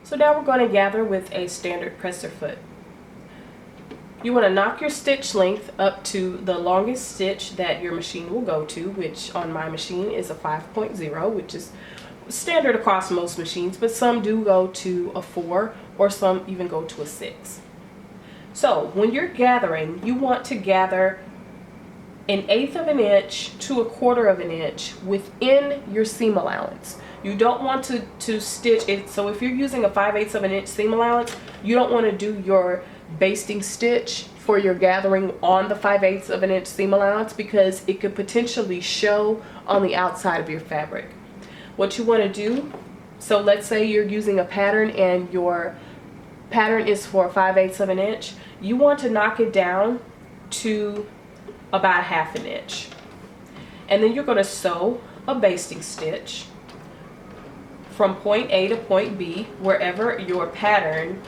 So now we're going to gather with a standard presser foot. You want to knock your stitch length up to the longest stitch that your machine will go to, which on my machine is a 5.0, which is standard across most machines, but some do go to a 4 or some even go to a 6. So when you're gathering, you want to gather 1/8 of an inch to 1/4 of an inch within your seam allowance. You don't want to stitch it. So if you're using a 5/8 of an inch seam allowance, you don't want to do your basting stitch for your gathering on the 5/8 of an inch seam allowance, because it could potentially show on the outside of your fabric. What you want to do, so let's say you're using a pattern and your pattern is for 5/8 of an inch, you want to knock it down to about 1/2 inch. And then you're going to sew a basting stitch from point A to point B, wherever your pattern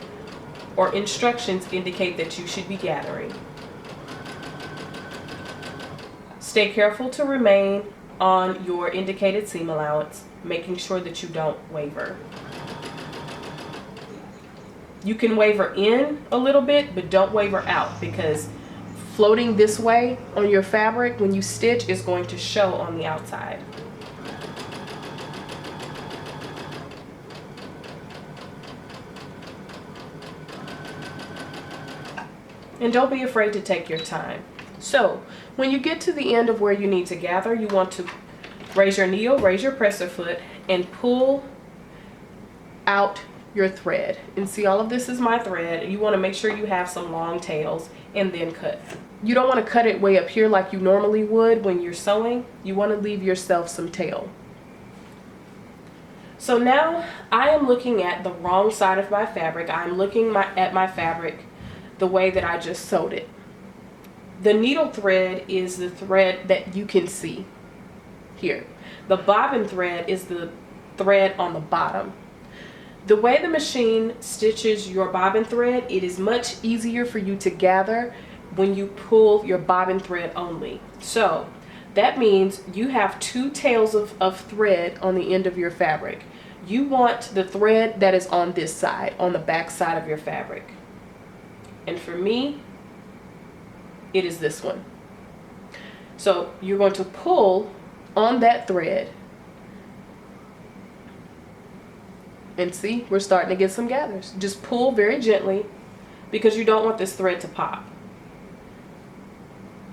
or instructions indicate that you should be gathering. Stay careful to remain on your indicated seam allowance, making sure that you don't waver. You can waver in a little bit, but don't waver out, because floating this way on your fabric when you stitch is going to show on the outside. And don't be afraid to take your time. So when you get to the end of where you need to gather, you want to raise your needle, raise your presser foot, and pull out your thread. And see, all of this is my thread. You want to make sure you have some long tails, and then cut. You don't want to cut it way up here like you normally would when you're sewing. You want to leave yourself some tail. So now I am looking at the wrong side of my fabric. I'm looking at my fabric the way that I just sewed it. The needle thread is the thread that you can see here. The bobbin thread is the thread on the bottom. The way the machine stitches your bobbin thread, it is much easier for you to gather when you pull your bobbin thread only. So that means you have 2 tails of thread on the end of your fabric. You want the thread that is on this side, on the back side of your fabric. And for me, it is this one. So you're going to pull on that thread. And see, we're starting to get some gathers. Just pull very gently, because you don't want this thread to pop.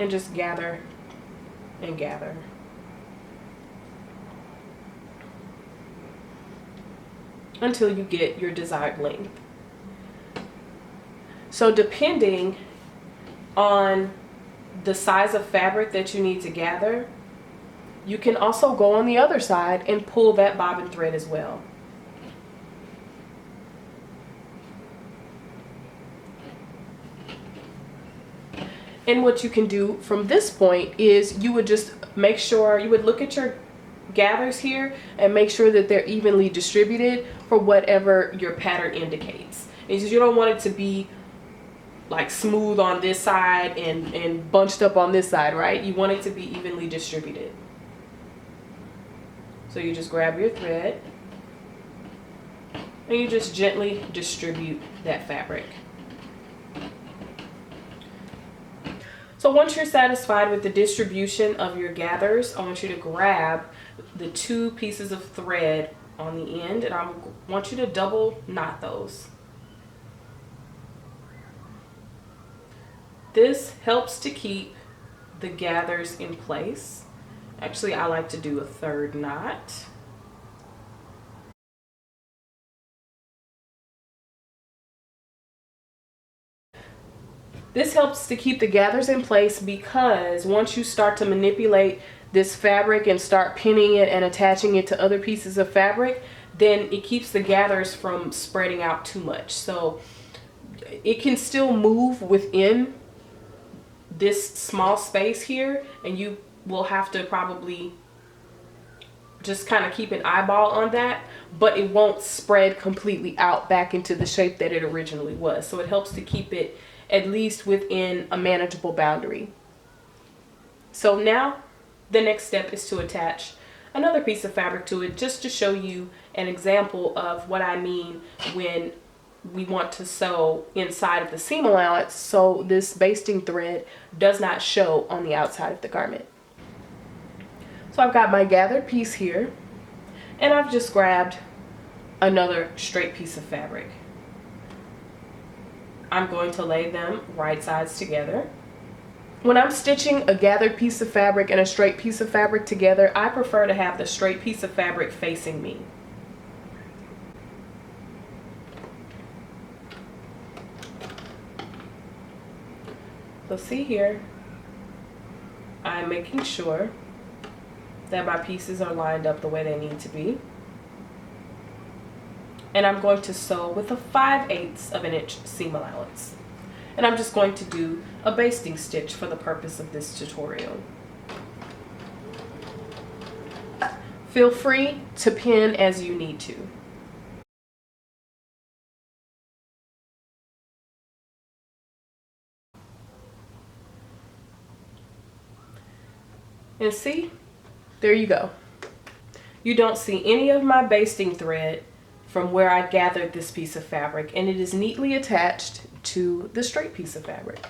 And just gather and gather. Until you get your desired length. So depending on the size of fabric that you need to gather, you can also go on the other side and pull that bobbin thread as well. And what you can do from this point is you would just make sure, you would look at your gathers here and make sure that they're evenly distributed for whatever your pattern indicates. And you don't want it to be like smooth on this side and bunched up on this side, right? You want it to be evenly distributed. So you just grab your thread and you just gently distribute that fabric. So once you're satisfied with the distribution of your gathers, I want you to grab the 2 pieces of thread on the end, and I want you to double knot those. This helps to keep the gathers in place. Actually, I like to do a 3rd knot. This helps to keep the gathers in place, because once you start to manipulate this fabric and start pinning it and attaching it to other pieces of fabric, then it keeps the gathers from spreading out too much. So it can still move within this small space here, and you will have to probably just kind of keep an eyeball on that, but it won't spread completely out back into the shape that it originally was. So it helps to keep it at least within a manageable boundary. So now the next step is to attach another piece of fabric to it, just to show you an example of what I mean when we want to sew inside of the seam allowance so this basting thread does not show on the outside of the garment. So I've got my gathered piece here, and I've just grabbed another straight piece of fabric. I'm going to lay them right sides together. When I'm stitching a gathered piece of fabric and a straight piece of fabric together, I prefer to have the straight piece of fabric facing me. So see here, I'm making sure that my pieces are lined up the way they need to be. And I'm going to sew with a 5/8 of an inch seam allowance. And I'm just going to do a basting stitch for the purpose of this tutorial. Feel free to pin as you need to. And see, there you go. You don't see any of my basting thread from where I gathered this piece of fabric, and it is neatly attached to the straight piece of fabric.